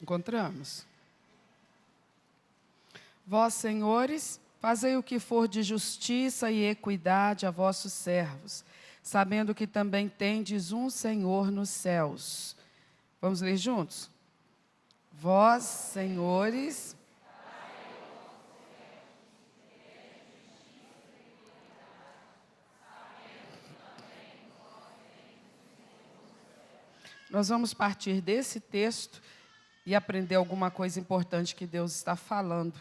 Encontramos. Vós, senhores, fazei o que for de justiça e equidade a vossos servos, sabendo que também tendes um Senhor nos céus. Vamos ler juntos? Vós, senhores, nós vamos partir desse texto e aprender alguma coisa importante que Deus está falando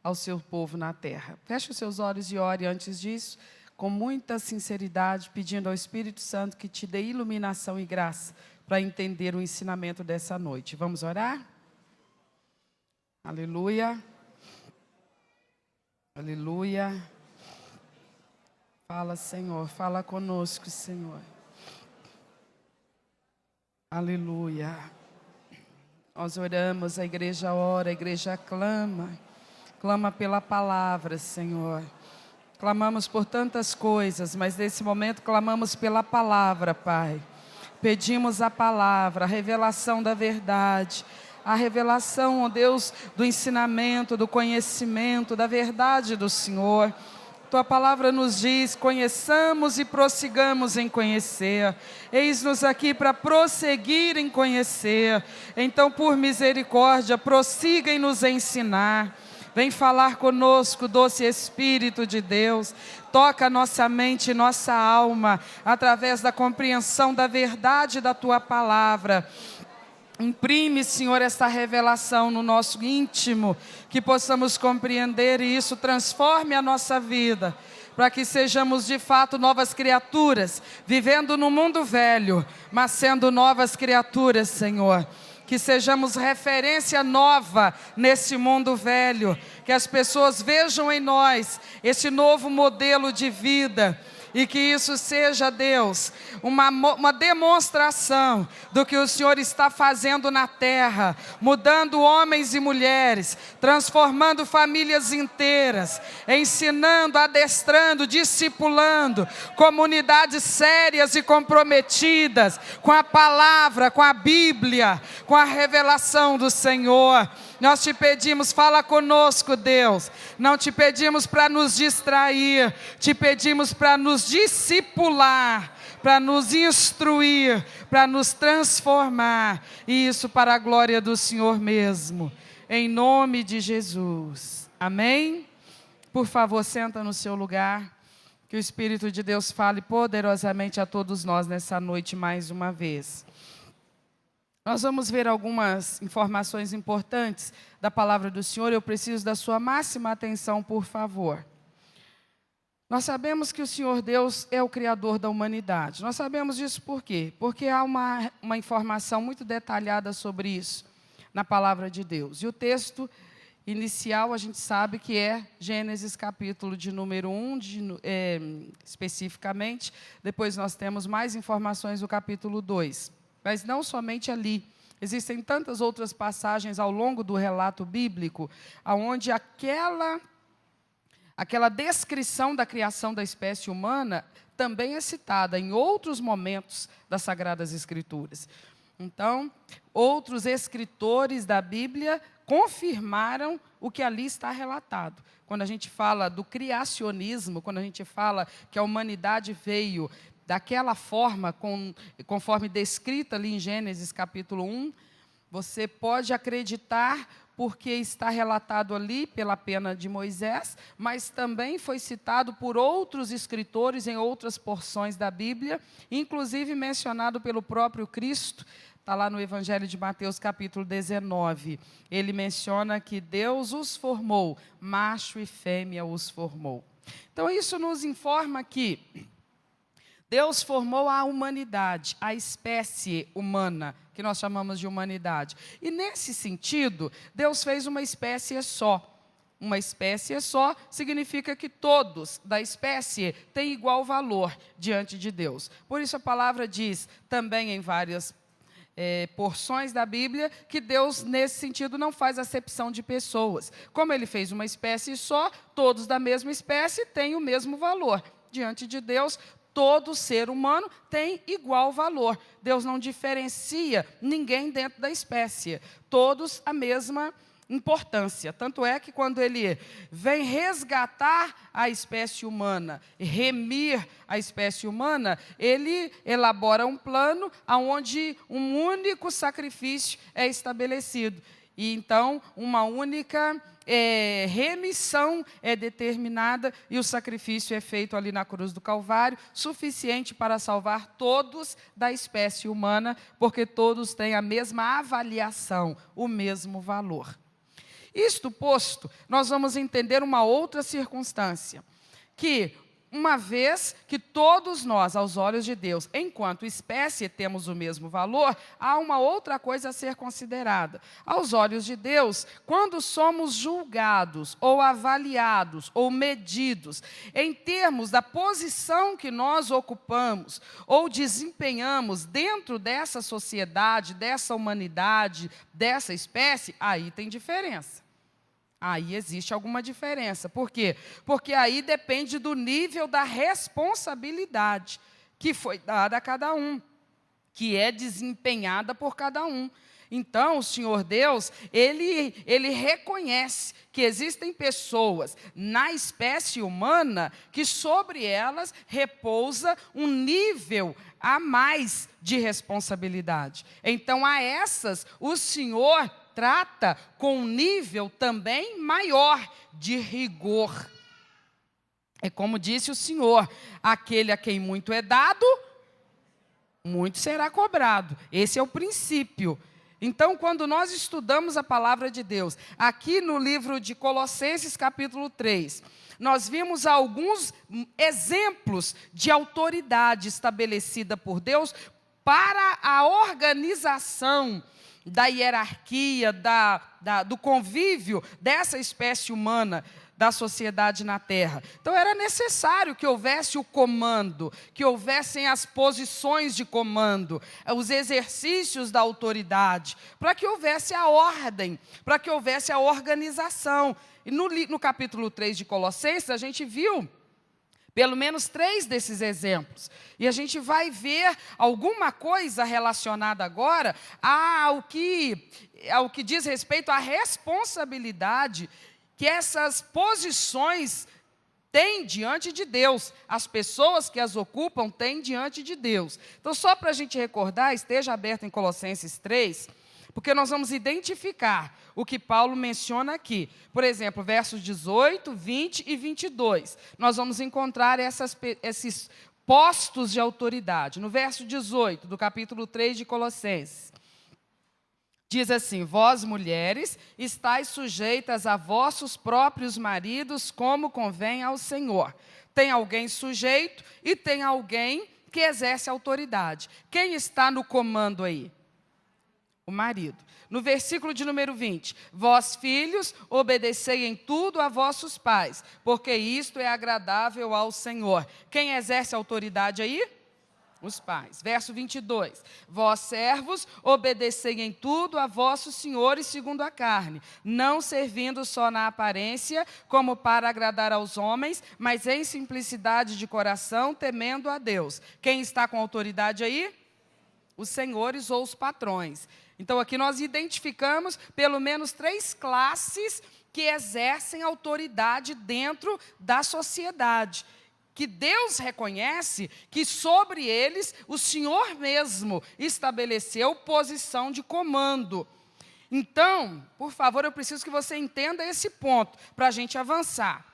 ao seu povo na terra. Feche os seus olhos e ore antes disso, com muita sinceridade, pedindo ao Espírito Santo que te dê iluminação e graça para entender o ensinamento dessa noite. Vamos orar? Aleluia. Aleluia. Fala, Senhor, fala conosco, Senhor. Aleluia. Nós oramos, a igreja ora, a igreja clama. Clama pela palavra, Senhor. Clamamos por tantas coisas, mas nesse momento clamamos pela palavra, Pai. Pedimos a palavra, a revelação da verdade, a revelação, ó Deus, do ensinamento, do conhecimento, da verdade do Senhor. Tua palavra nos diz, conheçamos e prossigamos em conhecer. Eis-nos aqui para prosseguir em conhecer. Então, por misericórdia, prossiga em nos ensinar. Vem falar conosco, doce Espírito de Deus. Toca nossa mente e nossa alma, através da compreensão da verdade da Tua palavra. Imprime, Senhor, esta revelação no nosso íntimo, que possamos compreender e isso transforme a nossa vida, para que sejamos de fato novas criaturas, vivendo no mundo velho, mas sendo novas criaturas, Senhor. Que sejamos referência nova nesse mundo velho, que as pessoas vejam em nós esse novo modelo de vida, e que isso seja, Deus, uma demonstração do que o Senhor está fazendo na terra, mudando homens e mulheres, transformando famílias inteiras, ensinando, adestrando, discipulando, comunidades sérias e comprometidas com a palavra, com a Bíblia, com a revelação do Senhor. Nós te pedimos, fala conosco, Deus. Não te pedimos para nos distrair, te pedimos para nos discipular, para nos instruir, para nos transformar. E isso para a glória do Senhor mesmo. Em nome de Jesus. Amém? Por favor, senta no seu lugar. Que o Espírito de Deus fale poderosamente a todos nós nessa noite mais uma vez. Nós vamos ver algumas informações importantes da palavra do Senhor. Eu preciso da sua máxima atenção, por favor. Nós sabemos que o Senhor Deus é o Criador da humanidade. Nós sabemos disso por quê? Porque há uma informação muito detalhada sobre isso na palavra de Deus. E o texto inicial a gente sabe que é Gênesis capítulo de número 1, especificamente. Depois nós temos mais informações do capítulo 2. Mas não somente ali. Existem tantas outras passagens ao longo do relato bíblico, onde aquela descrição da criação da espécie humana também é citada em outros momentos das Sagradas Escrituras. Então, outros escritores da Bíblia confirmaram o que ali está relatado. Quando a gente fala do criacionismo, quando a gente fala que a humanidade veio daquela forma, conforme descrita ali em Gênesis capítulo 1, você pode acreditar porque está relatado ali pela pena de Moisés, mas também foi citado por outros escritores em outras porções da Bíblia, inclusive mencionado pelo próprio Cristo. Está lá no Evangelho de Mateus, capítulo 19. Ele menciona que Deus os formou, macho e fêmea os formou. Então, isso nos informa que Deus formou a humanidade, a espécie humana, que nós chamamos de humanidade. E nesse sentido, Deus fez uma espécie só. Uma espécie só significa que todos da espécie têm igual valor diante de Deus. Por isso a palavra diz, também em várias porções da Bíblia, que Deus, nesse sentido, não faz acepção de pessoas. Como Ele fez uma espécie só, todos da mesma espécie têm o mesmo valor. Diante de Deus, todo ser humano tem igual valor. Deus não diferencia ninguém dentro da espécie. Todos a mesma importância. Tanto é que quando ele vem resgatar a espécie humana, remir a espécie humana, ele elabora um plano onde um único sacrifício é estabelecido. E então, uma única remissão é determinada e o sacrifício é feito ali na cruz do Calvário, suficiente para salvar todos da espécie humana, porque todos têm a mesma avaliação, o mesmo valor. Isto posto, nós vamos entender uma outra circunstância, que uma vez que todos nós, aos olhos de Deus, enquanto espécie, temos o mesmo valor, há uma outra coisa a ser considerada. Aos olhos de Deus, quando somos julgados, ou avaliados, ou medidos, em termos da posição que nós ocupamos, ou desempenhamos dentro dessa sociedade, dessa humanidade, dessa espécie, aí tem diferença. Aí existe alguma diferença. Por quê? Porque aí depende do nível da responsabilidade que foi dada a cada um, que é desempenhada por cada um. Então, o Senhor Deus, Ele reconhece que existem pessoas na espécie humana que sobre elas repousa um nível a mais de responsabilidade. Então, a essas, o Senhor trata com um nível também maior de rigor. É como disse o Senhor, aquele a quem muito é dado, muito será cobrado. Esse é o princípio. Então, quando nós estudamos a palavra de Deus, aqui no livro de Colossenses, capítulo 3, nós vimos alguns exemplos de autoridade estabelecida por Deus para a organização da hierarquia, do convívio dessa espécie humana, da sociedade na Terra. Então, era necessário que houvesse o comando, que houvessem as posições de comando, os exercícios da autoridade, para que houvesse a ordem, para que houvesse a organização. E no capítulo 3 de Colossenses, a gente viu pelo menos 3 desses exemplos. E a gente vai ver alguma coisa relacionada agora ao que diz respeito à responsabilidade que essas posições têm diante de Deus. As pessoas que as ocupam têm diante de Deus. Então, só para a gente recordar, esteja aberto em Colossenses 3, porque nós vamos identificar o que Paulo menciona aqui. Por exemplo, versos 18, 20 e 22. Nós vamos encontrar esses postos de autoridade. No verso 18 do capítulo 3 de Colossenses, diz assim: vós, mulheres, estáis sujeitas a vossos próprios maridos, como convém ao Senhor. Tem alguém sujeito e tem alguém que exerce autoridade. Quem está no comando aí? O marido. No versículo de número 20, vós, filhos, obedecei em tudo a vossos pais, porque isto é agradável ao Senhor. Quem exerce autoridade aí? Os pais. Verso 22, vós, servos, obedecei em tudo a vossos senhores segundo a carne, não servindo só na aparência, como para agradar aos homens, mas em simplicidade de coração, temendo a Deus. Quem está com autoridade aí? Os senhores ou os patrões. Então, aqui nós identificamos pelo menos 3 classes que exercem autoridade dentro da sociedade, que Deus reconhece que sobre eles o Senhor mesmo estabeleceu posição de comando. Então, por favor, eu preciso que você entenda esse ponto, para a gente avançar.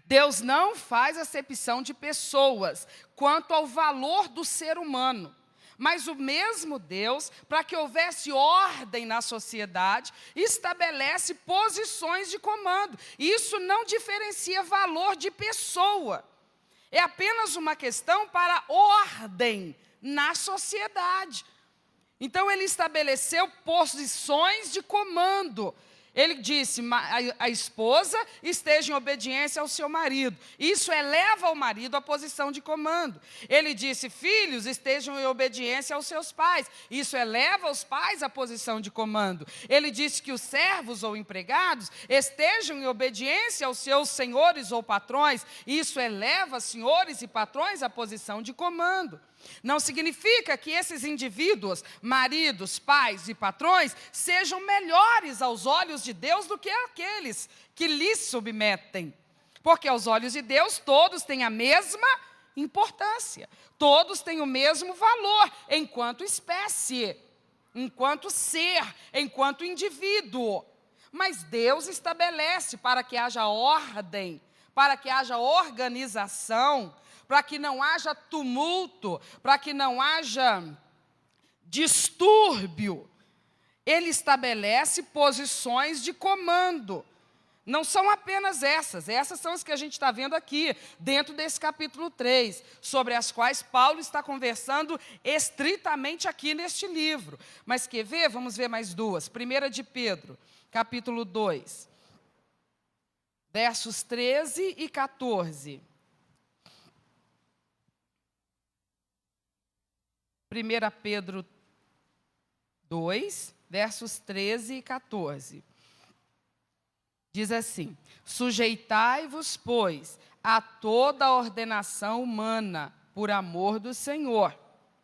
Deus não faz acepção de pessoas quanto ao valor do ser humano. Mas o mesmo Deus, para que houvesse ordem na sociedade, estabelece posições de comando. Isso não diferencia valor de pessoa. É apenas uma questão para ordem na sociedade. Então, ele estabeleceu posições de comando. Ele disse, a esposa esteja em obediência ao seu marido. Isso eleva o marido à posição de comando. Ele disse, filhos estejam em obediência aos seus pais. Isso eleva os pais à posição de comando. Ele disse que os servos ou empregados estejam em obediência aos seus senhores ou patrões. Isso eleva senhores e patrões à posição de comando. Não significa que esses indivíduos, maridos, pais e patrões, sejam melhores aos olhos de Deus do que aqueles que lhes submetem. Porque aos olhos de Deus todos têm a mesma importância, todos têm o mesmo valor enquanto espécie, enquanto ser, enquanto indivíduo. Mas Deus estabelece para que haja ordem, para que haja organização, para que não haja tumulto, para que não haja distúrbio. Ele estabelece posições de comando. Não são apenas essas são as que a gente está vendo aqui, dentro desse capítulo 3, sobre as quais Paulo está conversando estritamente aqui neste livro. Mas quer ver? Vamos ver mais duas. 1 de Pedro, capítulo 2, versos 13 e 14. 1 Pedro 2, versos 13 e 14. Diz assim, sujeitai-vos, pois, a toda a ordenação humana, por amor do Senhor,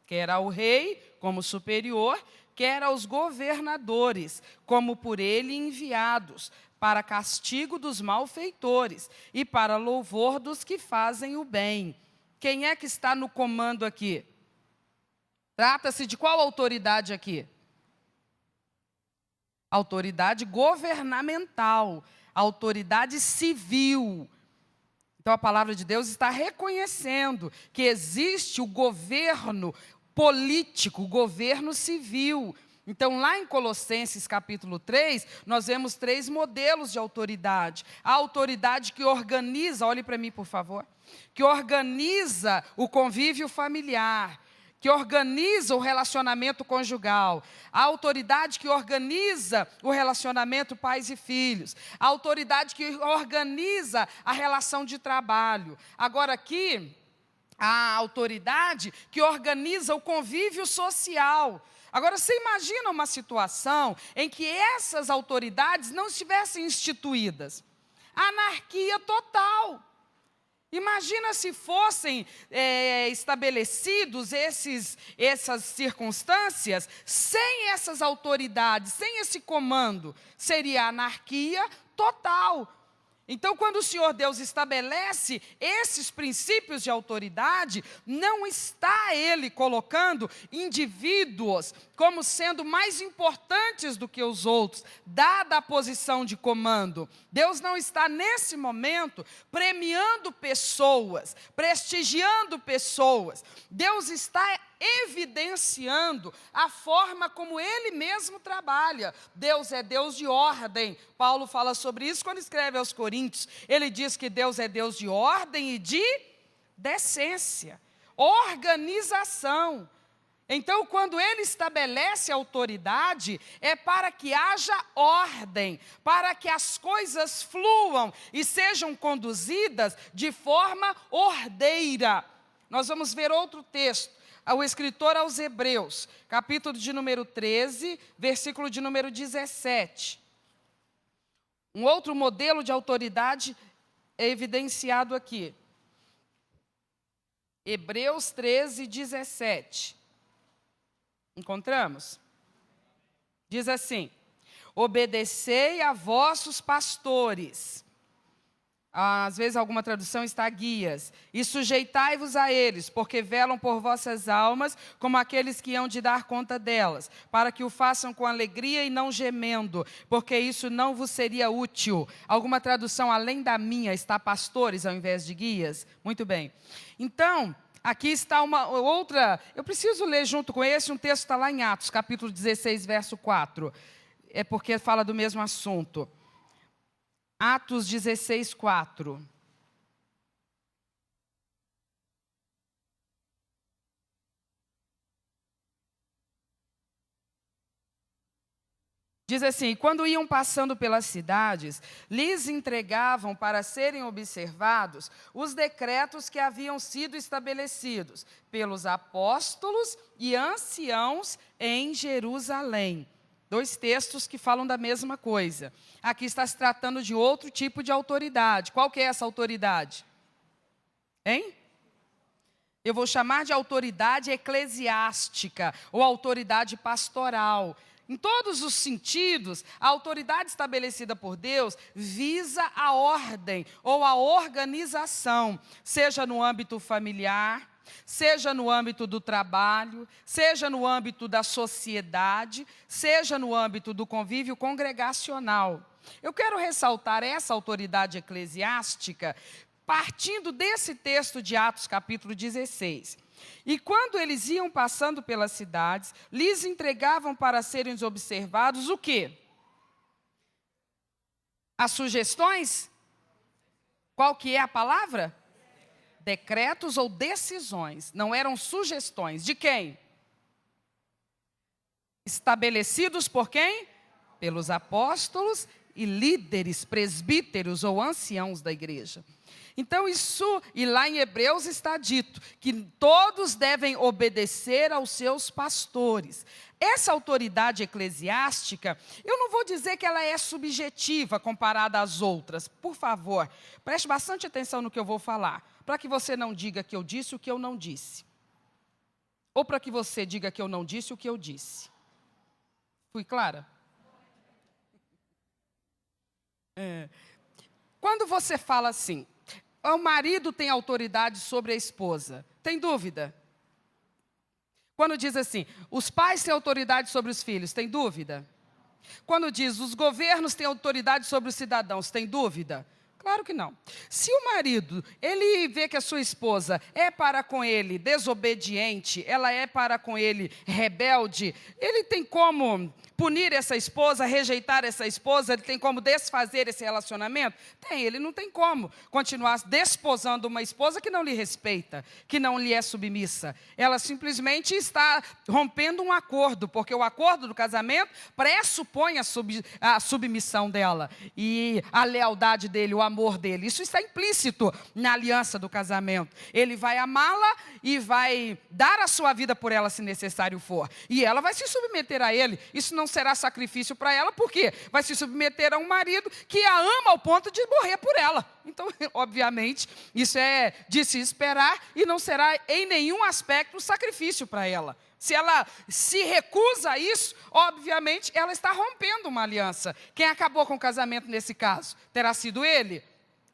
quer ao rei, como superior, quer aos governadores, como por ele enviados, para castigo dos malfeitores e para louvor dos que fazem o bem. Quem é que está no comando aqui? Trata-se de qual autoridade aqui? Autoridade governamental, autoridade civil. Então a palavra de Deus está reconhecendo que existe o governo político, o governo civil. Então lá em Colossenses capítulo 3, nós vemos 3 modelos de autoridade. A autoridade que organiza, olhe para mim por favor, que organiza o convívio familiar, que organiza o relacionamento conjugal, a autoridade que organiza o relacionamento pais e filhos, a autoridade que organiza a relação de trabalho. Agora aqui, a autoridade que organiza o convívio social. Agora, você imagina uma situação em que essas autoridades não estivessem instituídas? Anarquia total. Imagina se fossem estabelecidos essas circunstâncias sem essas autoridades, sem esse comando. Seria anarquia total. Então, quando o Senhor Deus estabelece esses princípios de autoridade, não está Ele colocando indivíduos como sendo mais importantes do que os outros, dada a posição de comando. Deus não está, nesse momento, premiando pessoas, prestigiando pessoas. Deus está evidenciando a forma como Ele mesmo trabalha. Deus é Deus de ordem. Paulo fala sobre isso quando escreve aos Coríntios. Ele diz que Deus é Deus de ordem e de decência, organização. Então, quando Ele estabelece autoridade, é para que haja ordem, para que as coisas fluam e sejam conduzidas de forma ordeira. Nós vamos ver outro texto. O escritor aos Hebreus, capítulo de número 13, versículo de número 17. Um outro modelo de autoridade é evidenciado aqui. Hebreus 13, 17. Encontramos? Diz assim, obedecei a vossos pastores. Às vezes alguma tradução está guias. E sujeitai-vos a eles, porque velam por vossas almas, como aqueles que hão de dar conta delas, para que o façam com alegria e não gemendo, porque isso não vos seria útil. Alguma tradução além da minha está pastores ao invés de guias? Muito bem. Então, aqui está uma outra, eu preciso ler junto com esse, um texto está lá em Atos, capítulo 16, verso 4. É porque fala do mesmo assunto. Atos 16, 4. Diz assim: quando iam passando pelas cidades, lhes entregavam para serem observados os decretos que haviam sido estabelecidos pelos apóstolos e anciãos em Jerusalém. 2 textos que falam da mesma coisa. Aqui está se tratando de outro tipo de autoridade. Qual que é essa autoridade? Hein? Eu vou chamar de autoridade eclesiástica ou autoridade pastoral. Em todos os sentidos, a autoridade estabelecida por Deus visa a ordem ou a organização, seja no âmbito familiar, seja no âmbito do trabalho, seja no âmbito da sociedade, seja no âmbito do convívio congregacional. Eu quero ressaltar essa autoridade eclesiástica partindo desse texto de Atos capítulo 16. E quando eles iam passando pelas cidades, lhes entregavam para serem observados o quê? As sugestões? Qual que é a palavra? Decretos ou decisões. Não eram sugestões. De quem? Estabelecidos por quem? Pelos apóstolos e líderes, presbíteros ou anciãos da igreja. Então isso, e lá em Hebreus está dito, que todos devem obedecer aos seus pastores. Essa autoridade eclesiástica, eu não vou dizer que ela é subjetiva comparada às outras. Por favor, preste bastante atenção no que eu vou falar, para que você não diga que eu disse o que eu não disse. Ou para que você diga que eu não disse o que eu disse. Fui clara? Quando você fala assim, o marido tem autoridade sobre a esposa, tem dúvida? Quando diz assim, os pais têm autoridade sobre os filhos, tem dúvida? Quando diz, os governos têm autoridade sobre os cidadãos, tem dúvida? Claro que não. Se o marido, ele vê que a sua esposa é para com ele desobediente, ela é para com ele rebelde, ele tem como punir essa esposa, rejeitar essa esposa, ele tem como desfazer esse relacionamento? Tem, ele não tem como continuar desposando uma esposa que não lhe respeita, que não lhe é submissa. Ela simplesmente está rompendo um acordo, porque o acordo do casamento pressupõe a submissão dela e a lealdade dele, o amor dele. Isso está implícito na aliança do casamento. Ele vai amá-la e vai dar a sua vida por ela se necessário for. E ela vai se submeter a ele. Isso não será sacrifício para ela, porque vai se submeter a um marido que a ama ao ponto de morrer por ela. Então, obviamente, isso é de se esperar e não será em nenhum aspecto sacrifício para ela. Se ela se recusa a isso, obviamente, ela está rompendo uma aliança. Quem acabou com o casamento nesse caso? Terá sido ele?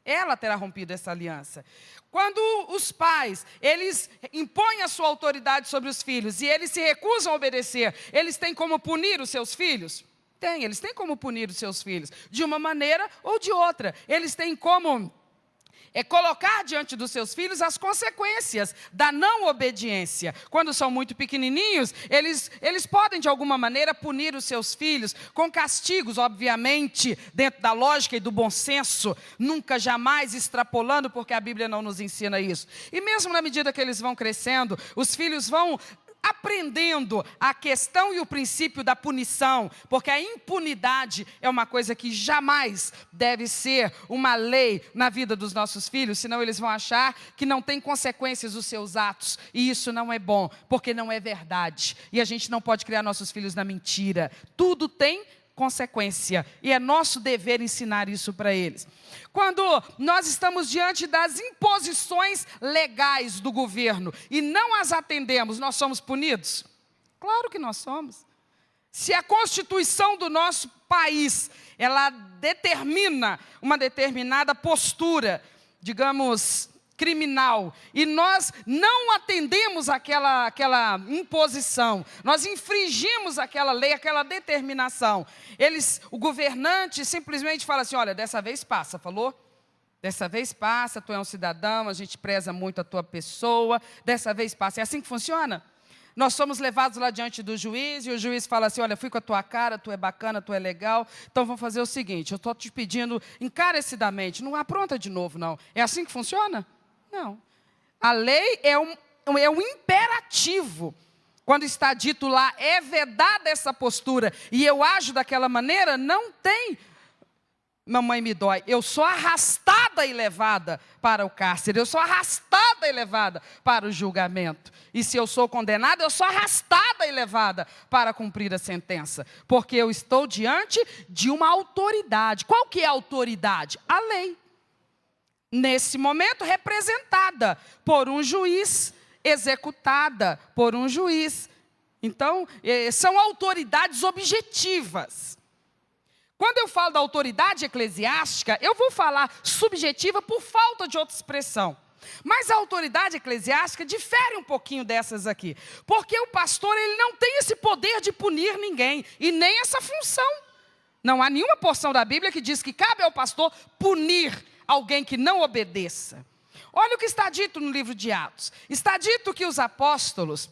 Ela terá rompido essa aliança. Quando os pais, eles impõem a sua autoridade sobre os filhos e eles se recusam a obedecer, eles têm como punir os seus filhos? Tem, eles têm como punir os seus filhos, de uma maneira ou de outra. Eles têm como colocar diante dos seus filhos as consequências da não obediência. Quando são muito pequenininhos, eles podem de alguma maneira punir os seus filhos com castigos, obviamente, dentro da lógica e do bom senso, nunca jamais extrapolando, porque a Bíblia não nos ensina isso. E mesmo na medida que eles vão crescendo, os filhos vão aprendendo a questão e o princípio da punição, porque a impunidade é uma coisa que jamais deve ser uma lei na vida dos nossos filhos, senão eles vão achar que não tem consequências os seus atos, e isso não é bom, porque não é verdade, e a gente não pode criar nossos filhos na mentira. Tudo tem consequência, e é nosso dever ensinar isso para eles. Quando nós estamos diante das imposições legais do governo e não as atendemos, nós somos punidos? Claro que nós somos. Se a Constituição do nosso país, ela determina uma determinada postura, digamos, criminal, e nós não atendemos aquela imposição, nós infringimos aquela lei, aquela determinação, o governante simplesmente fala assim, olha, dessa vez passa, falou? Dessa vez passa, tu é um cidadão, a gente preza muito a tua pessoa, dessa vez passa. É assim que funciona? Nós somos levados lá diante do juiz, e o juiz fala assim, olha, fui com a tua cara, tu é bacana, tu é legal, então vamos fazer o seguinte, eu estou te pedindo encarecidamente, não apronta de novo não. É assim que funciona? Não. A lei é um imperativo. quando está dito lá, é vedada essa postura, e eu ajo daquela maneira, não tem, mamãe me dói, eu sou arrastada e levada para o cárcere, eu sou arrastada e levada para o julgamento. E se eu sou condenada, eu sou arrastada e levada para cumprir a sentença. Porque eu estou diante de uma autoridade. Qual que é a autoridade? A lei. Nesse momento, representada por um juiz, executada por um juiz. Então, são autoridades objetivas. Quando eu falo da autoridade eclesiástica, eu vou falar subjetiva por falta de outra expressão. Mas a autoridade eclesiástica difere um pouquinho dessas aqui. Porque o pastor, ele não tem esse poder de punir ninguém, e nem essa função. Não há nenhuma porção da Bíblia que diz que cabe ao pastor punir alguém que não obedeça. Olha o que está dito no livro de Atos. Está dito que os apóstolos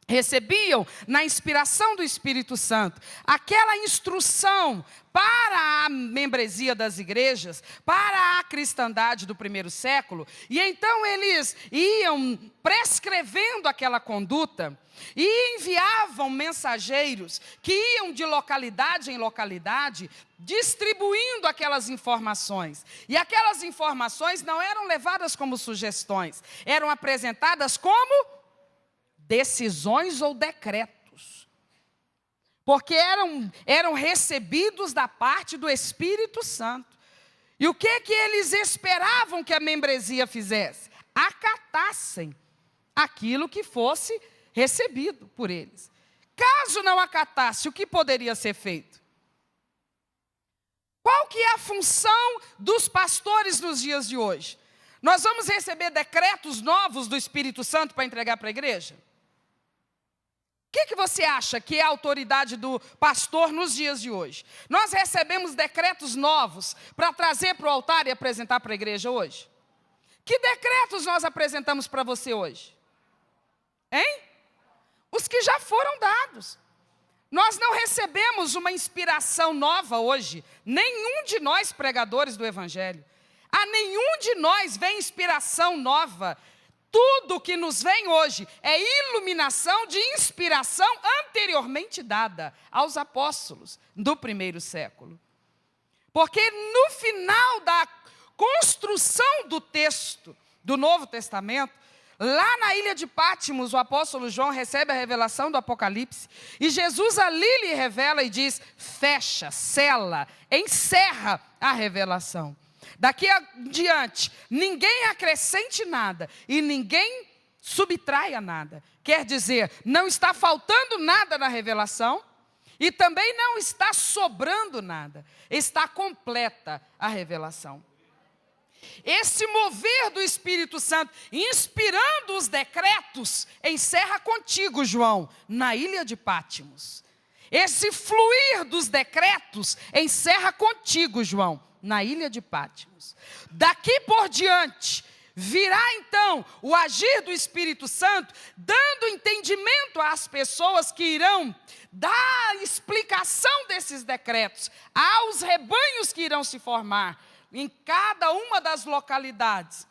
recebiam, na inspiração do Espírito Santo, aquela instrução para a membresia das igrejas, para a cristandade do primeiro século, e então eles iam prescrevendo aquela conduta, e enviavam mensageiros que iam de localidade em localidade, distribuindo aquelas informações. E aquelas informações não eram levadas como sugestões, eram apresentadas como decisões ou decretos, porque eram recebidos da parte do Espírito Santo. E o que eles esperavam que a membresia fizesse? Acatassem aquilo que fosse recebido por eles. Caso não acatasse, o que poderia ser feito? Qual que é a função dos pastores nos dias de hoje? Nós vamos receber decretos novos do Espírito Santo para entregar para a igreja? O que você acha que é a autoridade do pastor nos dias de hoje? Nós recebemos decretos novos para trazer para o altar e apresentar para a igreja hoje? Que decretos nós apresentamos para você hoje? Hein? Os que já foram dados. Nós não recebemos uma inspiração nova hoje. Nenhum de nós pregadores do Evangelho. A nenhum de nós vem inspiração nova. Tudo que nos vem hoje é iluminação de inspiração anteriormente dada aos apóstolos do primeiro século. Porque no final da construção do texto do Novo Testamento, lá na ilha de Pátimos, o apóstolo João recebe a revelação do Apocalipse, e Jesus ali lhe revela e diz, fecha, sela, encerra a revelação. Daqui adiante, ninguém acrescente nada e ninguém subtraia nada. Quer dizer, não está faltando nada na revelação e também não está sobrando nada. Está completa a revelação. Esse mover do Espírito Santo, inspirando os decretos, encerra contigo, João, na ilha de Pátimos. Esse fluir dos decretos encerra contigo, João, na ilha de Pátimos. Daqui por diante, virá então o agir do Espírito Santo, dando entendimento às pessoas que irão dar explicação desses decretos, aos rebanhos que irão se formar em cada uma das localidades.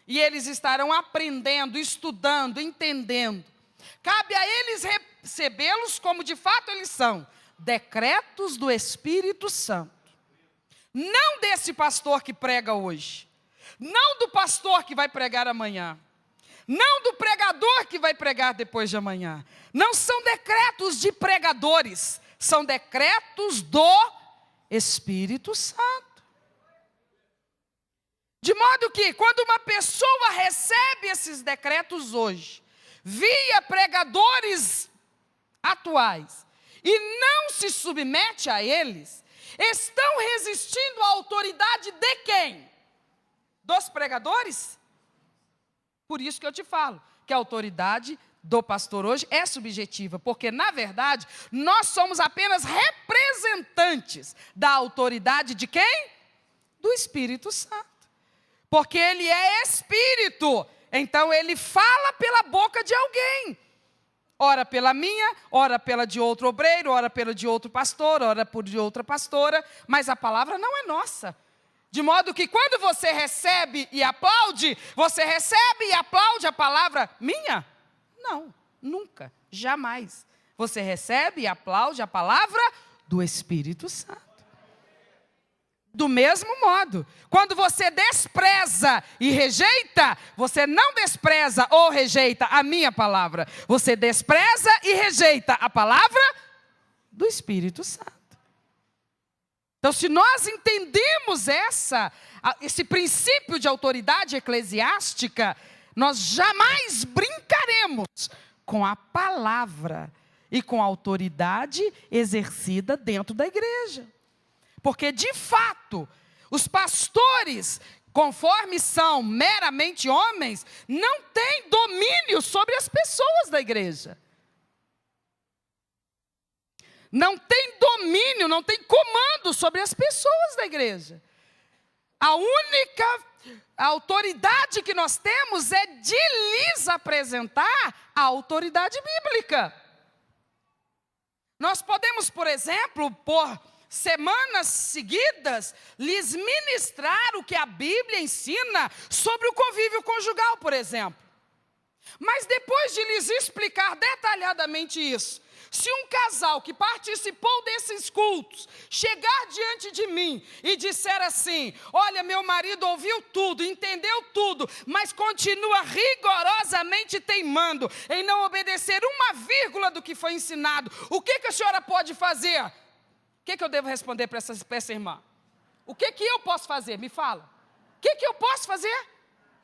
E eles estarão aprendendo, estudando, entendendo. Cabe a eles recebê-los como de fato eles são, decretos do Espírito Santo. Não desse pastor que prega hoje, não do pastor que vai pregar amanhã, não do pregador que vai pregar depois de amanhã. Não são decretos de pregadores, são decretos do Espírito Santo. De modo que, quando uma pessoa recebe esses decretos hoje, via pregadores atuais, e não se submete a eles, estão resistindo à autoridade de quem? Dos pregadores? Por isso que eu te falo, que a autoridade do pastor hoje é subjetiva, porque na verdade, nós somos apenas representantes da autoridade de quem? Do Espírito Santo. Porque ele é Espírito, então ele fala pela boca de alguém. Ora pela minha, ora pela de outro obreiro, ora pela de outro pastor, ora por de outra pastora, mas a palavra não é nossa. De modo que quando você recebe e aplaude, você recebe e aplaude a palavra minha? Não, Nunca, jamais. Você recebe e aplaude a palavra do Espírito Santo. Do mesmo modo, quando você despreza e rejeita, você não despreza ou rejeita a minha palavra. Você despreza e rejeita a palavra do Espírito Santo. Então, se nós entendemos esse princípio de autoridade eclesiástica, nós jamais brincaremos com a palavra e com a autoridade exercida dentro da igreja. Porque, de fato, os pastores, conforme são meramente homens, não têm domínio sobre as pessoas da igreja. Não tem domínio, não tem comando sobre as pessoas da igreja. A única autoridade que nós temos é de lhes apresentar a autoridade bíblica. Nós podemos, por exemplo, por semanas seguidas, lhes ministrar o que a Bíblia ensina sobre o convívio conjugal, por exemplo. Mas depois de lhes explicar detalhadamente isso, se um casal que participou desses cultos chegar diante de mim e disser assim: olha, meu marido ouviu tudo, entendeu tudo, mas continua rigorosamente teimando em não obedecer uma vírgula do que foi ensinado, o que a senhora pode fazer? O que eu devo responder para essa irmã? O que eu posso fazer? Me fala. O que eu posso fazer?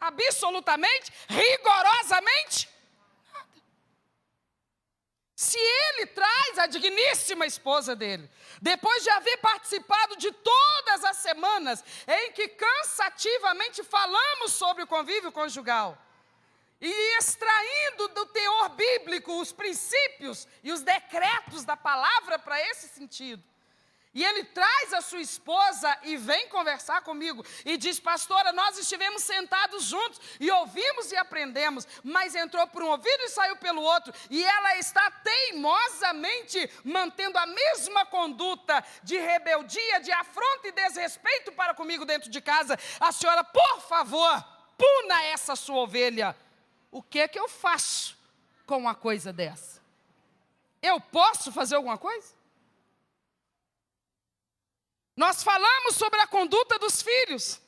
Absolutamente, rigorosamente, nada. Se ele traz a digníssima esposa dele, depois de haver participado de todas as semanas em que cansativamente falamos sobre o convívio conjugal, e extraindo do teor bíblico os princípios e os decretos da palavra para esse sentido, e ele traz a sua esposa e vem conversar comigo e diz: pastora, nós estivemos sentados juntos e ouvimos e aprendemos, mas entrou por um ouvido e saiu pelo outro, e ela está teimosamente mantendo a mesma conduta de rebeldia, de afronta e desrespeito para comigo dentro de casa. A senhora, por favor, puna essa sua ovelha. O que eu faço com uma coisa dessa? Eu posso fazer alguma coisa? Nós falamos sobre a conduta dos filhos.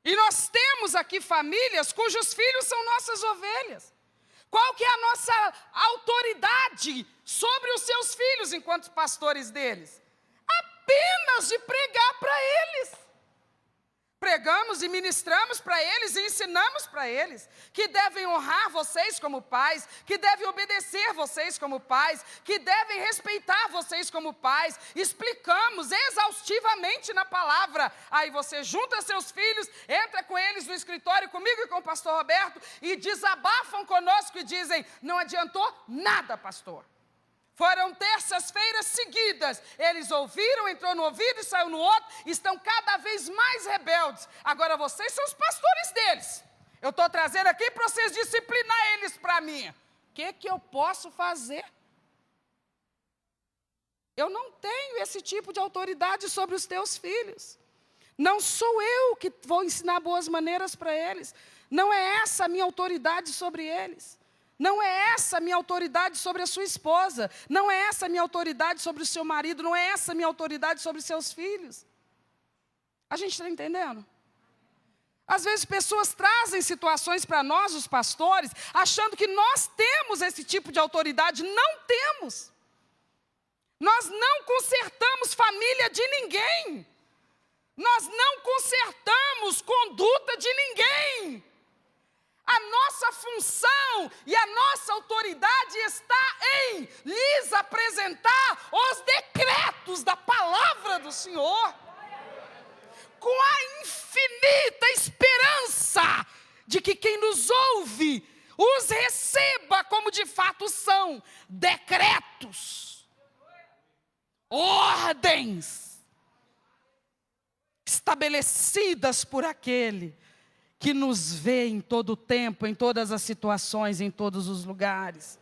E nós temos aqui famílias cujos filhos são nossas ovelhas. Qual que é a nossa autoridade sobre os seus filhos enquanto pastores deles? Apenas de pregar para eles. Pregamos e ministramos para eles e ensinamos para eles que devem honrar vocês como pais, que devem obedecer vocês como pais, que devem respeitar vocês como pais. Explicamos exaustivamente na palavra. Aí você junta seus filhos, entra com eles no escritório, comigo e com o pastor Roberto, e desabafam conosco e dizem: não adiantou nada, pastor. Foram terças-feiras seguidas, eles ouviram, entrou no ouvido e saiu no outro, estão cada vez mais rebeldes. Agora vocês são os pastores deles. Eu estou trazendo aqui para vocês disciplinar eles para mim. O que eu posso fazer? Eu não tenho esse tipo de autoridade sobre os teus filhos. Não sou eu que vou ensinar boas maneiras para eles. Não é essa a minha autoridade sobre eles. Não é essa a minha autoridade sobre a sua esposa. Não é essa a minha autoridade sobre o seu marido. Não é essa a minha autoridade sobre os seus filhos. A gente está entendendo? Às vezes pessoas trazem situações para nós, os pastores, achando que nós temos esse tipo de autoridade. Não temos. Nós não consertamos família de ninguém. Nós não consertamos conduta de ninguém. A nossa função e a nossa autoridade está em lhes apresentar os decretos da palavra do Senhor, com a infinita esperança de que quem nos ouve os receba como de fato são: decretos, ordens estabelecidas por aquele que nos vê em todo o tempo, em todas as situações, em todos os lugares,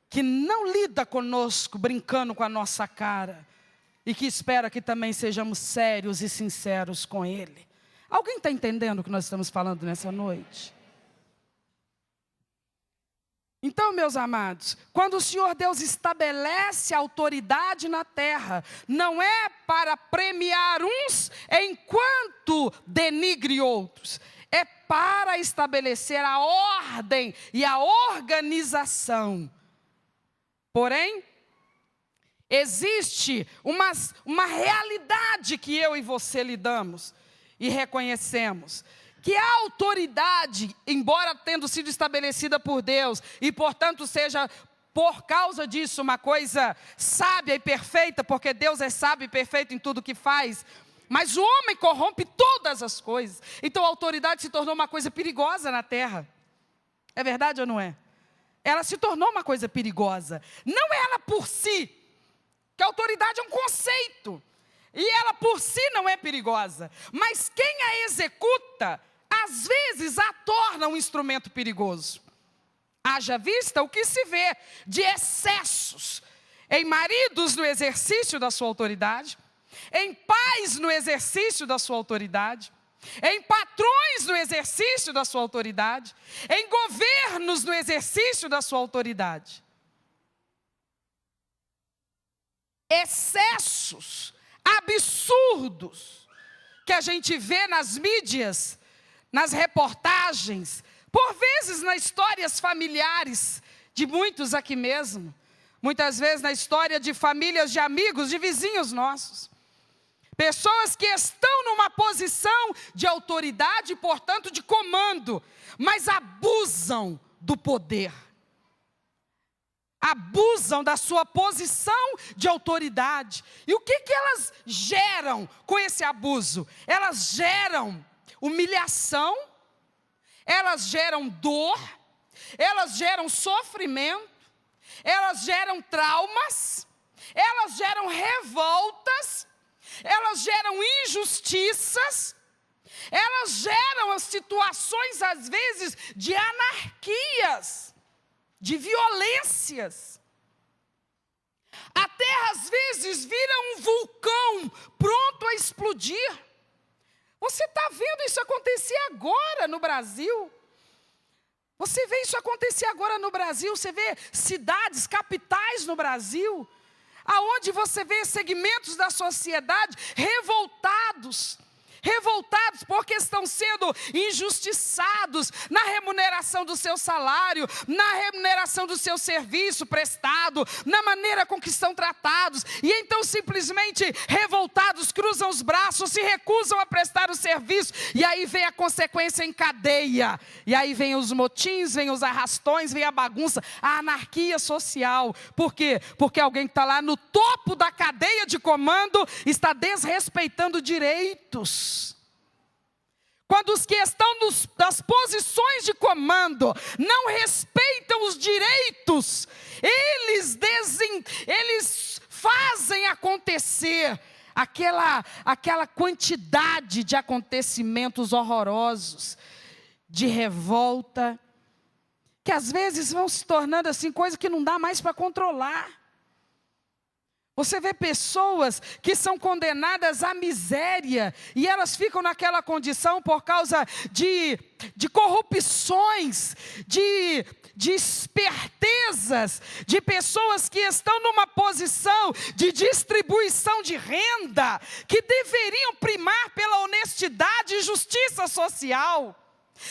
que não lida conosco brincando com a nossa cara, e que espera que também sejamos sérios e sinceros com Ele. Alguém está entendendo o que nós estamos falando nessa noite? Então, meus amados, quando o Senhor Deus estabelece autoridade na terra, não é para premiar uns enquanto denigre outros, é para estabelecer a ordem e a organização. Porém, existe uma realidade que eu e você lidamos e reconhecemos. Que a autoridade, embora tendo sido estabelecida por Deus, e portanto seja por causa disso uma coisa sábia e perfeita, porque Deus é sábio e perfeito em tudo que faz, mas o homem corrompe todas as coisas. Então a autoridade se tornou uma coisa perigosa na terra. É verdade ou não é? Ela se tornou uma coisa perigosa. Não ela por si, que a autoridade é um conceito, e ela por si não é perigosa, mas quem a executa, às vezes a torna um instrumento perigoso. Haja vista o que se vê de excessos em maridos no exercício da sua autoridade, em pais no exercício da sua autoridade, em patrões no exercício da sua autoridade, em governos no exercício da sua autoridade. Excessos absurdos que a gente vê nas mídias, nas reportagens, por vezes nas histórias familiares de muitos aqui mesmo, muitas vezes na história de famílias, de amigos, de vizinhos nossos. Pessoas que estão numa posição de autoridade e, portanto, de comando, mas abusam do poder. Abusam da sua posição de autoridade. E o que elas geram com esse abuso? Elas geram humilhação, elas geram dor, elas geram sofrimento, elas geram traumas, elas geram revoltas, elas geram injustiças, elas geram as situações, às vezes, de anarquias, de violências. A terra, às vezes, vira um vulcão pronto a explodir. Você está vendo isso acontecer agora no Brasil? Você vê isso acontecer agora no Brasil? Você vê cidades, capitais no Brasil, aonde você vê segmentos da sociedade revoltados porque estão sendo injustiçados na remuneração do seu salário, na remuneração do seu serviço prestado, na maneira com que são tratados, e então simplesmente revoltados cruzam os braços, se recusam a prestar o serviço, e aí vem a consequência em cadeia, e aí vem os motins, vem os arrastões, vem a bagunça, a anarquia social. Por quê? Porque alguém que está lá no topo da cadeia de comando está desrespeitando direitos. Quando os que estão nas posições de comando não respeitam os direitos, eles fazem acontecer aquela quantidade de acontecimentos horrorosos, de revolta, que às vezes vão se tornando assim, coisa que não dá mais para controlar. Você vê pessoas que são condenadas à miséria, e elas ficam naquela condição por causa de corrupções, de espertezas, de pessoas que estão numa posição de distribuição de renda, que deveriam primar pela honestidade e justiça social.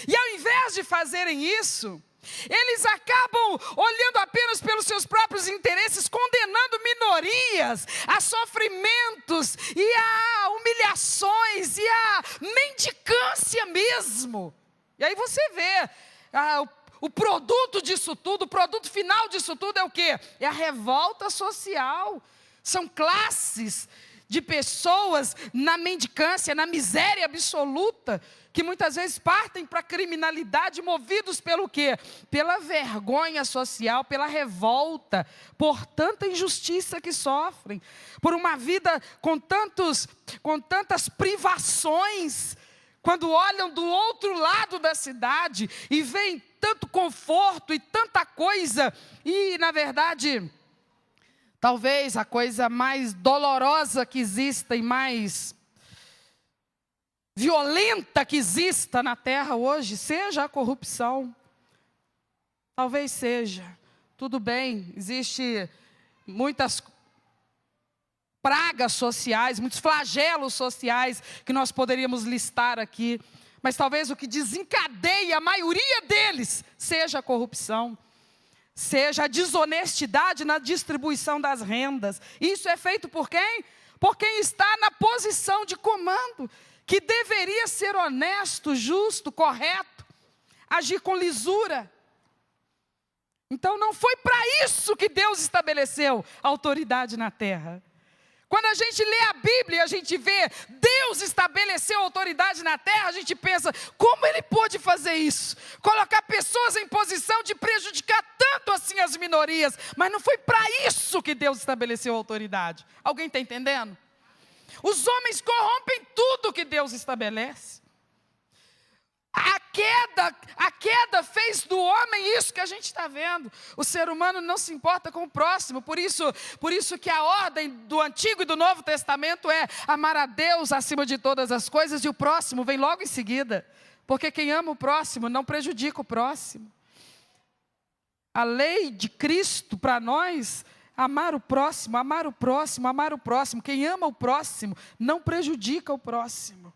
E ao invés de fazerem isso, eles acabam olhando apenas pelos seus próprios interesses, condenando minorias a sofrimentos e a humilhações e a mendicância mesmo. E aí você vê, o produto disso tudo, o produto final disso tudo é o quê? É a revolta social. São classes de pessoas na mendicância, na miséria absoluta, que muitas vezes partem para a criminalidade, movidos pelo quê? Pela vergonha social, pela revolta, por tanta injustiça que sofrem, por uma vida com tantas privações, quando olham do outro lado da cidade e veem tanto conforto e tanta coisa, e na verdade, talvez a coisa mais dolorosa que exista e mais violenta que exista na terra hoje seja a corrupção. Talvez seja. Tudo bem, existe muitas pragas sociais, muitos flagelos sociais que nós poderíamos listar aqui. Mas talvez o que desencadeia a maioria deles seja a corrupção, seja a desonestidade na distribuição das rendas. Isso é feito por quem? Por quem está na posição de comando, que deveria ser honesto, justo, correto, agir com lisura. Então não foi para isso que Deus estabeleceu a autoridade na terra. Quando a gente lê a Bíblia e a gente vê Deus estabeleceu autoridade na terra, a gente pensa, como Ele pôde fazer isso? Colocar pessoas em posição de prejudicar tanto assim as minorias. Mas não foi para isso que Deus estabeleceu a autoridade. Alguém está entendendo? Os homens corrompem tudo que Deus estabelece. A queda fez do homem isso que a gente está vendo. O ser humano não se importa com o próximo. Por isso que a ordem do Antigo e do Novo Testamento é amar a Deus acima de todas as coisas, e o próximo vem logo em seguida. Porque quem ama o próximo não prejudica o próximo. A lei de Cristo para nós, amar o próximo, amar o próximo, amar o próximo. Quem ama o próximo não prejudica o próximo.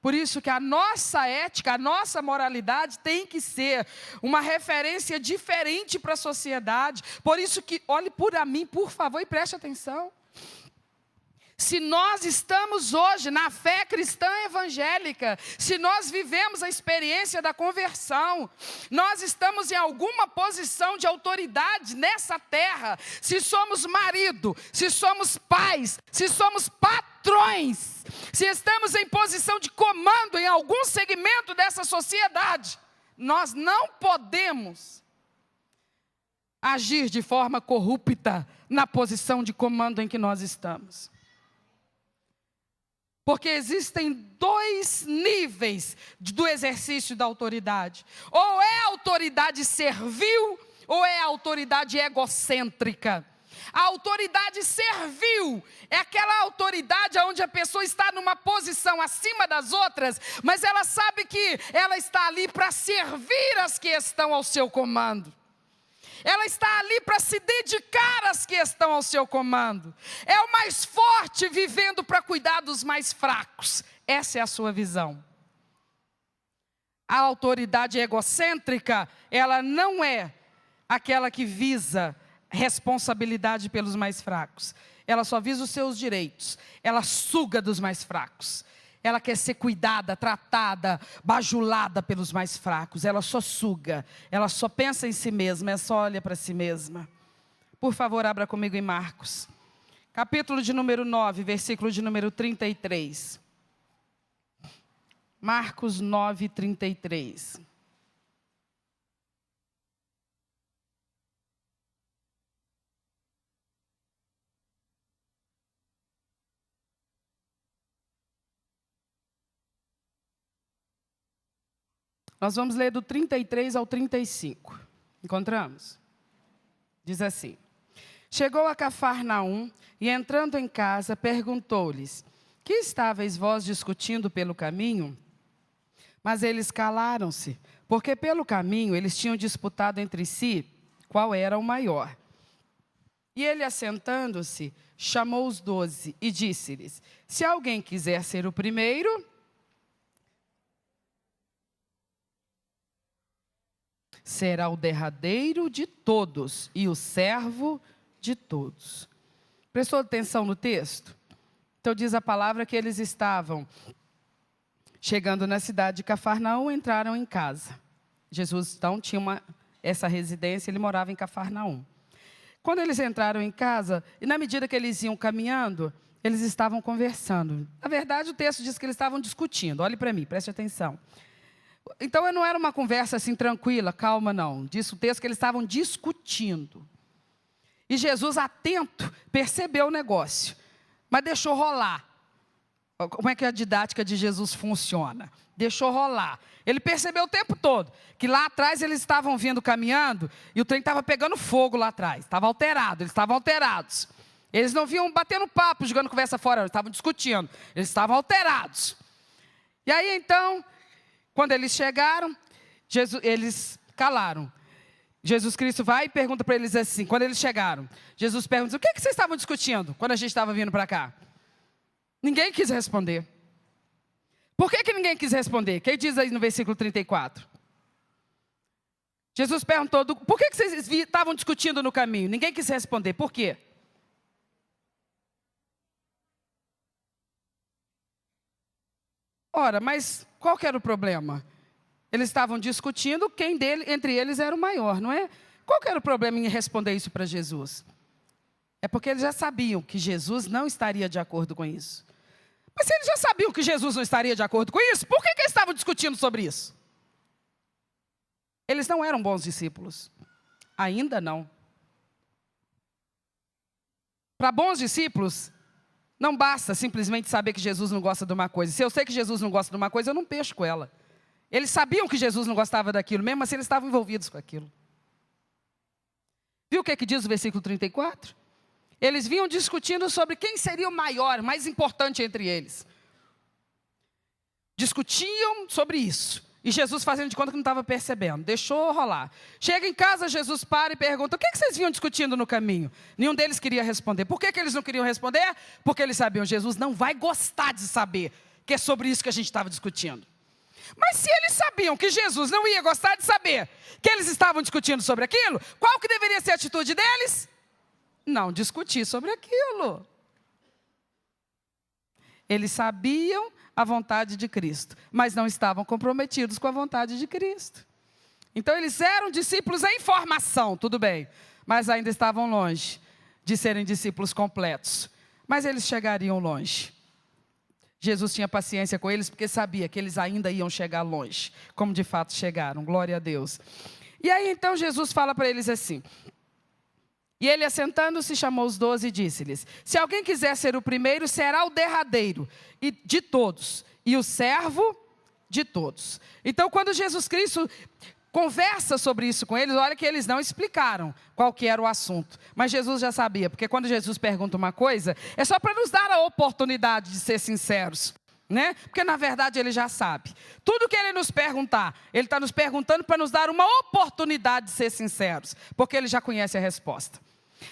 Por isso que a nossa ética, a nossa moralidade tem que ser uma referência diferente para a sociedade. Por isso que, olhe para mim, por favor, e preste atenção. Se nós estamos hoje na fé cristã evangélica, se nós vivemos a experiência da conversão, nós estamos em alguma posição de autoridade nessa terra, se somos marido, se somos pais, se somos patrões, se estamos em posição de comando em algum segmento dessa sociedade, nós não podemos agir de forma corrupta na posição de comando em que nós estamos. Porque existem dois níveis do exercício da autoridade. Ou é autoridade servil, ou é autoridade egocêntrica. A autoridade servil é aquela autoridade onde a pessoa está numa posição acima das outras, mas ela sabe que ela está ali para servir as que estão ao seu comando. Ela está ali para se dedicar às que estão ao seu comando. É o mais forte vivendo para cuidar dos mais fracos. Essa é a sua visão. A autoridade egocêntrica, ela não é aquela que visa responsabilidade pelos mais fracos. Ela só visa os seus direitos. Ela suga dos mais fracos. Ela quer ser cuidada, tratada, bajulada pelos mais fracos. Ela só suga, ela só pensa em si mesma, ela só olha para si mesma. Por favor, abra comigo em Marcos. Capítulo de número 9, versículo de número 33. Marcos 9, 33. Nós vamos ler do 33 ao 35. Encontramos? Diz assim: Chegou a Cafarnaum e, entrando em casa, perguntou-lhes: Que estáveis vós discutindo pelo caminho? Mas eles calaram-se, porque pelo caminho eles tinham disputado entre si qual era o maior. E ele, assentando-se, chamou os 12 e disse-lhes: Se alguém quiser ser o primeiro, será o derradeiro de todos e o servo de todos. Prestou atenção no texto? Então diz a palavra que eles estavam chegando na cidade de Cafarnaum, entraram em casa. Jesus então tinha essa residência, ele morava em Cafarnaum. Quando eles entraram em casa, e na medida que eles iam caminhando, eles estavam conversando. Na verdade, o texto diz que eles estavam discutindo. Olhe para mim, preste atenção. Então, não era uma conversa assim tranquila, calma, não. Diz o texto que eles estavam discutindo. E Jesus, atento, percebeu o negócio, mas deixou rolar. Como é que a didática de Jesus funciona? Deixou rolar. Ele percebeu o tempo todo que lá atrás eles estavam vindo caminhando e o trem estava pegando fogo lá atrás. Estava alterado, eles estavam alterados. Eles não vinham batendo papo, jogando conversa fora, eles estavam discutindo. Eles estavam alterados. E aí então, quando eles chegaram, eles calaram. Jesus Cristo vai e pergunta para eles assim, quando eles chegaram. Jesus pergunta, o que vocês estavam discutindo quando a gente estava vindo para cá? Ninguém quis responder. Por que ninguém quis responder? Quem diz aí no versículo 34? Jesus perguntou, por que vocês estavam discutindo no caminho? Ninguém quis responder, por quê? Ora, mas qual que era o problema? Eles estavam discutindo quem entre eles era o maior, não é? Qual que era o problema em responder isso para Jesus? É porque eles já sabiam que Jesus não estaria de acordo com isso. Mas se eles já sabiam que Jesus não estaria de acordo com isso, por que eles estavam discutindo sobre isso? Eles não eram bons discípulos. Ainda não. Para bons discípulos, não basta simplesmente saber que Jesus não gosta de uma coisa. Se eu sei que Jesus não gosta de uma coisa, eu não peixo com ela. Eles sabiam que Jesus não gostava daquilo, mesmo assim eles estavam envolvidos com aquilo. Viu o que diz o versículo 34? Eles vinham discutindo sobre quem seria o maior, mais importante entre eles. Discutiam sobre isso. E Jesus fazendo de conta que não estava percebendo. Deixou rolar. Chega em casa, Jesus para e pergunta, o que vocês vinham discutindo no caminho? Nenhum deles queria responder. Por que eles não queriam responder? Porque eles sabiam, Jesus não vai gostar de saber que é sobre isso que a gente estava discutindo. Mas se eles sabiam que Jesus não ia gostar de saber que eles estavam discutindo sobre aquilo, qual que deveria ser a atitude deles? Não discutir sobre aquilo. Eles sabiam a vontade de Cristo, mas não estavam comprometidos com a vontade de Cristo. Então eles eram discípulos em formação, tudo bem, mas ainda estavam longe de serem discípulos completos. Mas eles chegariam longe. Jesus tinha paciência com eles porque sabia que eles ainda iam chegar longe, como de fato chegaram, glória a Deus. E aí então Jesus fala para eles assim, e ele assentando-se chamou os 12 e disse-lhes, se alguém quiser ser o primeiro, será o derradeiro de todos, e o servo de todos. Então quando Jesus Cristo conversa sobre isso com eles, olha que eles não explicaram qual que era o assunto. Mas Jesus já sabia, porque quando Jesus pergunta uma coisa, é só para nos dar a oportunidade de ser sinceros, né? Porque na verdade ele já sabe. Tudo que ele nos perguntar, ele está nos perguntando para nos dar uma oportunidade de ser sinceros, porque ele já conhece a resposta.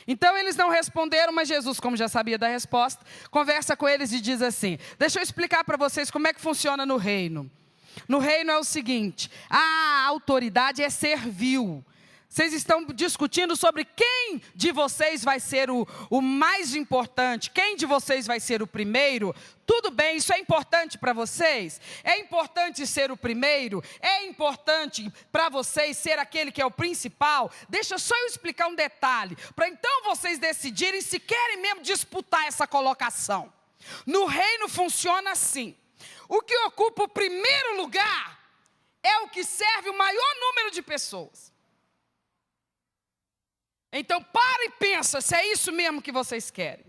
Então eles não responderam, mas Jesus, como já sabia da resposta, conversa com eles e diz assim, deixa eu explicar para vocês como é que funciona no reino. No reino é o seguinte, a autoridade é servil. Vocês estão discutindo sobre quem de vocês vai ser o mais importante, quem de vocês vai ser o primeiro. Tudo bem, isso é importante para vocês? É importante ser o primeiro? É importante para vocês ser aquele que é o principal? Deixa só eu explicar um detalhe, para então vocês decidirem se querem mesmo disputar essa colocação. No reino funciona assim. O que ocupa o primeiro lugar é o que serve o maior número de pessoas. Então para e pensa se é isso mesmo que vocês querem.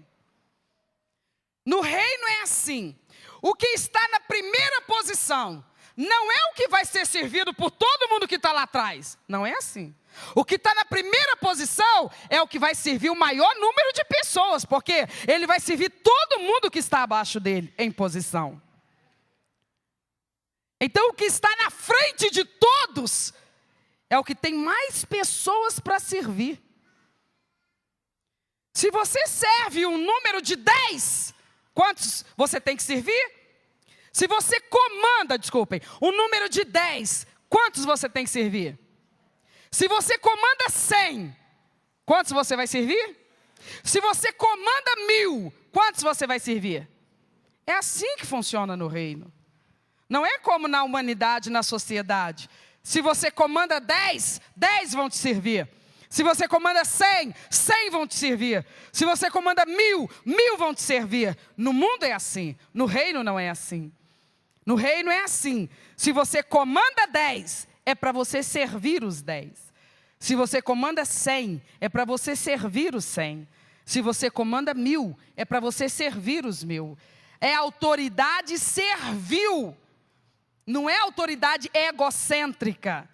No reino é assim. O que está na primeira posição não é o que vai ser servido por todo mundo que está lá atrás. Não é assim. O que está na primeira posição é o que vai servir o maior número de pessoas, porque ele vai servir todo mundo que está abaixo dele em posição. Então o que está na frente de todos é o que tem mais pessoas para servir. Se você serve um número de 10, quantos você tem que servir? Se você comanda, um número de 10, quantos você tem que servir? Se você comanda 100, quantos você vai servir? Se você comanda 1000, quantos você vai servir? É assim que funciona no reino. Não é como na humanidade, na sociedade. Se você comanda 10, 10 vão te servir. Se você comanda 100, 100 vão te servir. Se você comanda 1000, 1000 vão te servir. No mundo é assim, no reino não é assim. No reino é assim, se você comanda 10, é para você servir os 10. Se você comanda 100, é para você servir os 100. Se você comanda 1000, é para você servir os 1000. É autoridade servil. Não é autoridade egocêntrica.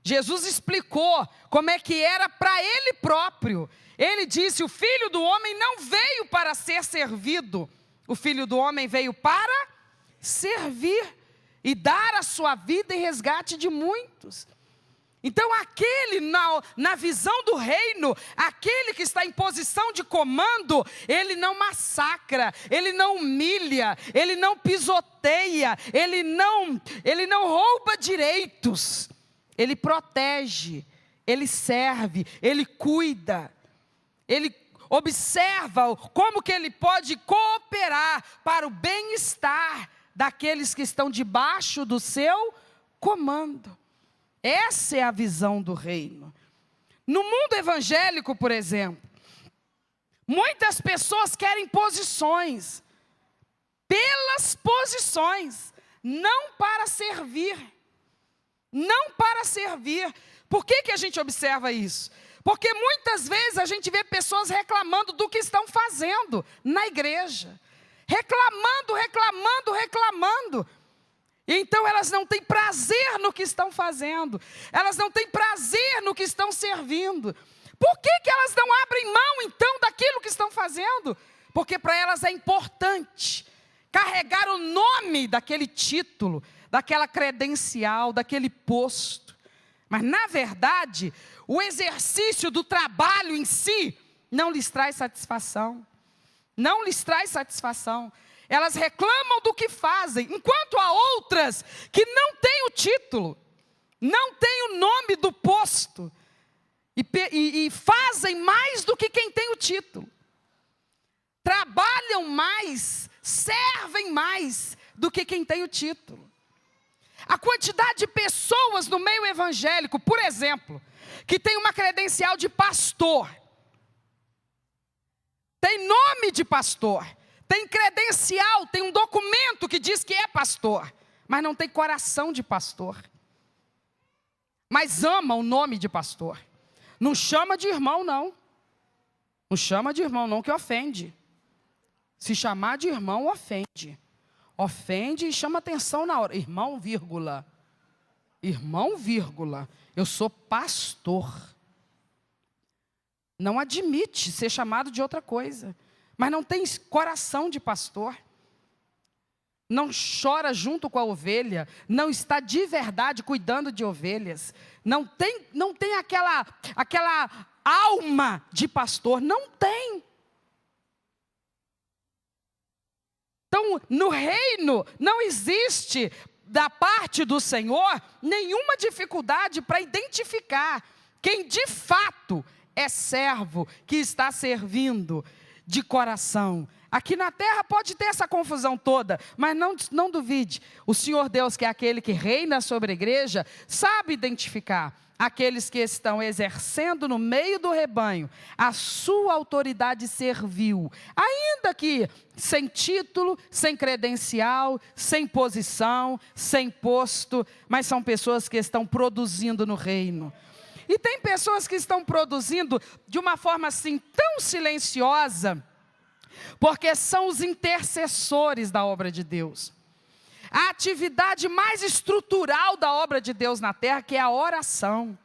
Jesus explicou como é que era para ele próprio. Ele disse, o Filho do Homem não veio para ser servido. O Filho do Homem veio para servir e dar a sua vida em resgate de muitos. Então aquele na visão do reino, aquele que está em posição de comando, ele não massacra, ele não humilha, ele não pisoteia, ele não rouba direitos, ele protege, ele serve, ele cuida, ele observa como que ele pode cooperar para o bem-estar daqueles que estão debaixo do seu comando. Essa é a visão do reino. No mundo evangélico, por exemplo, muitas pessoas querem posições, pelas posições, não para servir. Não para servir. Por que a gente observa isso? Porque muitas vezes a gente vê pessoas reclamando do que estão fazendo na igreja. Reclamando. Então elas não têm prazer no que estão fazendo. Elas não têm prazer no que estão servindo. Por que elas não abrem mão então daquilo que estão fazendo? Porque para elas é importante carregar o nome daquele título, daquela credencial, daquele posto. Mas na verdade, o exercício do trabalho em si não lhes traz satisfação. Não lhes traz satisfação. Elas reclamam do que fazem, enquanto há outras que não têm o título, não têm o nome do posto, e fazem mais do que quem tem o título. Trabalham mais, servem mais do que quem tem o título. A quantidade de pessoas no meio evangélico, por exemplo, que tem uma credencial de pastor, tem nome de pastor, tem credencial, tem um documento que diz que é pastor, mas não tem coração de pastor. Mas ama o nome de pastor. Não chama de irmão, não. Não chama de irmão, não, que ofende. Se chamar de irmão, ofende. Ofende e chama atenção na hora. Irmão, vírgula. Irmão, vírgula. Eu sou pastor. Não admite ser chamado de outra coisa. Mas não tem coração de pastor. Não chora junto com a ovelha. Não está de verdade cuidando de ovelhas. Não tem aquela alma de pastor. Não tem. Então, no reino, não existe, da parte do Senhor, nenhuma dificuldade para identificar quem de fato é servo que está servindo de coração. Aqui na terra pode ter essa confusão toda, mas não duvide. O Senhor Deus, que é aquele que reina sobre a igreja, sabe identificar aqueles que estão exercendo no meio do rebanho a sua autoridade servil, ainda que sem título, sem credencial, sem posição, sem posto, mas são pessoas que estão produzindo no reino. E tem pessoas que estão produzindo de uma forma assim tão silenciosa, porque são os intercessores da obra de Deus. A atividade mais estrutural da obra de Deus na terra, que é a oração.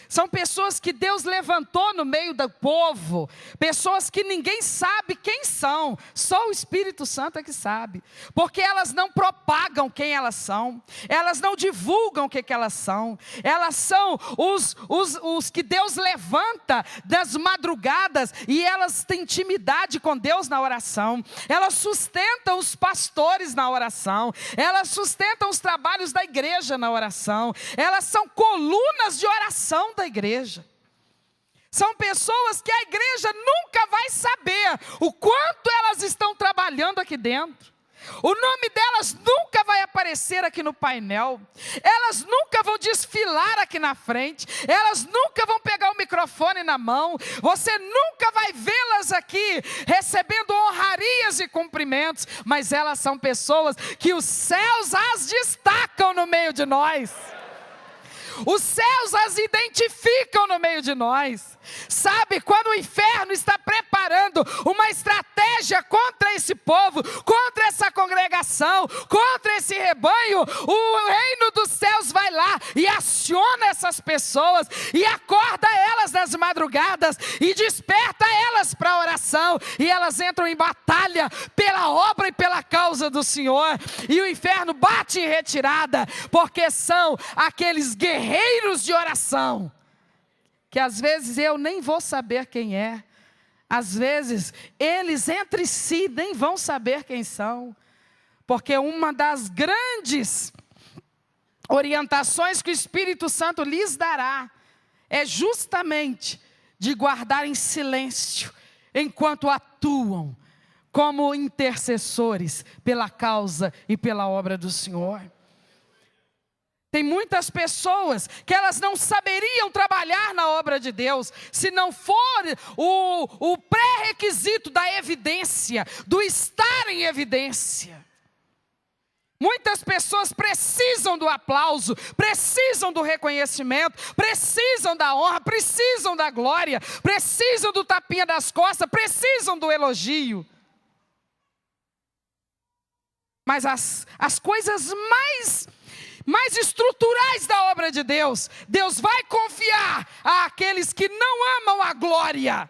São pessoas que Deus levantou no meio do povo, pessoas que ninguém sabe quem são, só o Espírito Santo é que sabe, porque elas não propagam quem elas são, elas não divulgam o que elas são os que Deus levanta das madrugadas, e elas têm intimidade com Deus na oração, elas sustentam os pastores na oração, elas sustentam os trabalhos da igreja na oração, elas são colunas de oração da igreja. São pessoas que a igreja nunca vai saber o quanto elas estão trabalhando aqui dentro. O nome delas nunca vai aparecer aqui no painel. Elas nunca vão desfilar aqui na frente. Elas nunca vão pegar o microfone na mão. Você nunca vai vê-las aqui recebendo honrarias e cumprimentos. Mas elas são pessoas que os céus as destacam no meio de nós. Os céus as identificam no meio de nós. Sabe, quando o inferno está preparando uma estratégia contra esse povo, contra essa congregação, contra esse rebanho, o reino dos céus vai lá e aciona essas pessoas e acorda elas nas madrugadas e desperta elas para a oração, e elas entram em batalha pela obra e pela causa do Senhor, e o inferno bate em retirada, porque são aqueles guerreiros de oração, que às vezes eu nem vou saber quem é, às vezes eles entre si nem vão saber quem são, porque uma das grandes orientações que o Espírito Santo lhes dará é justamente de guardar em silêncio, enquanto atuam como intercessores pela causa e pela obra do Senhor. Tem muitas pessoas que elas não saberiam trabalhar na obra de Deus, se não for o pré-requisito da evidência, do estar em evidência. Muitas pessoas precisam do aplauso, precisam do reconhecimento, precisam da honra, precisam da glória, precisam do tapinha das costas, precisam do elogio. Mas as coisas mais estruturais da obra de Deus, Deus vai confiar àqueles que não amam a glória,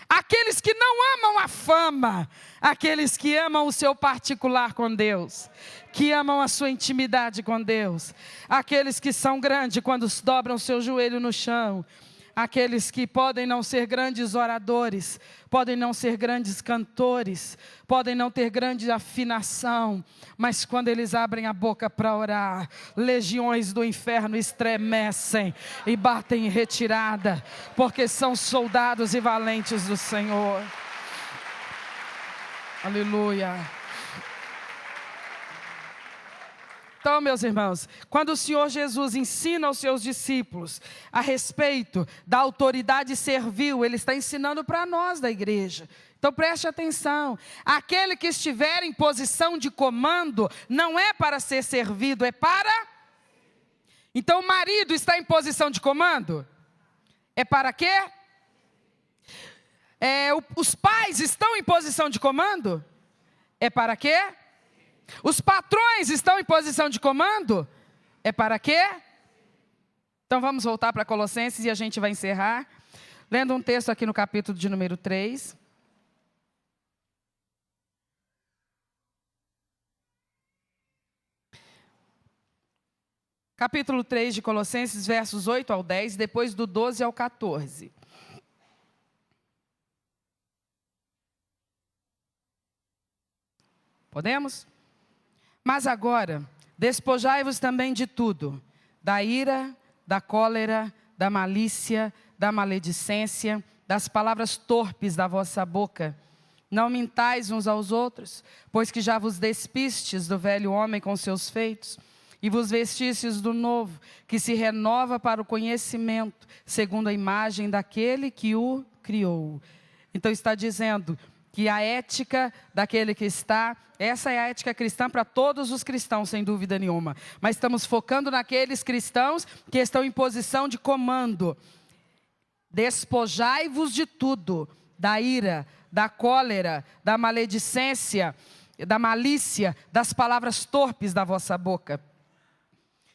aqueles que não amam a fama, aqueles que amam o seu particular com Deus, que amam a sua intimidade com Deus, aqueles que são grandes quando dobram seu joelho no chão, aqueles que podem não ser grandes oradores, podem não ser grandes cantores, podem não ter grande afinação, mas quando eles abrem a boca para orar, legiões do inferno estremecem e batem em retirada, porque são soldados e valentes do Senhor. Aleluia. Então, meus irmãos, quando o Senhor Jesus ensina aos seus discípulos a respeito da autoridade servil, Ele está ensinando para nós da igreja. Então preste atenção, aquele que estiver em posição de comando, não é para ser servido, é para... Então o marido está em posição de comando? É para quê? Os pais estão em posição de comando? É para quê? Os patrões estão em posição de comando? É para quê? Então vamos voltar para Colossenses e a gente vai encerrar, lendo um texto aqui no capítulo de número 3. Capítulo 3 de Colossenses, versos 8 ao 10, depois do 12 ao 14. Podemos? Mas agora, despojai-vos também de tudo, da ira, da cólera, da malícia, da maledicência, das palavras torpes da vossa boca. Não mintais uns aos outros, pois que já vos despistes do velho homem com seus feitos, e vos vestistes do novo, que se renova para o conhecimento, segundo a imagem daquele que o criou. Então está dizendo que a ética daquele que está, essa é a ética cristã para todos os cristãos, sem dúvida nenhuma. Mas estamos focando naqueles cristãos que estão em posição de comando. Despojai-vos de tudo, da ira, da cólera, da maledicência, da malícia, das palavras torpes da vossa boca.